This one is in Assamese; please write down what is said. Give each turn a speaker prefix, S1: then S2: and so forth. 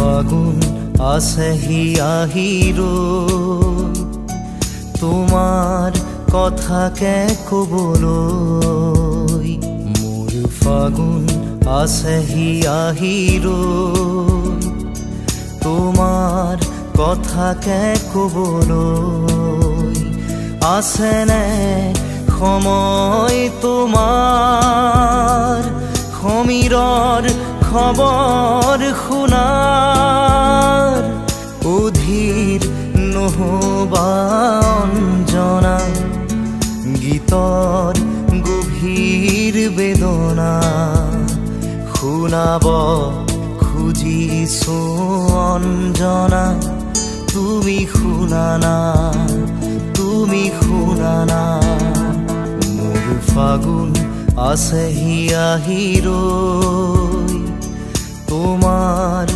S1: ফাগুন আছেহি আহিৰো তোমাৰ কথাকে কবলৈ মোৰ ফাগুন আছেহি আহিৰো তোমাৰ কথাকে কবলৈ আছেনে সময় তোমাৰ সমীৰৰ খবৰ শুনাৰ অধীৰ নহবা অঞ্জনা গীতৰ গভীৰ বেদনা শুনাব খুজিছো অঞ্জনা তুমি শুনানা মোৰ ফাগুন আছেহি আহিৰো তোমাৰ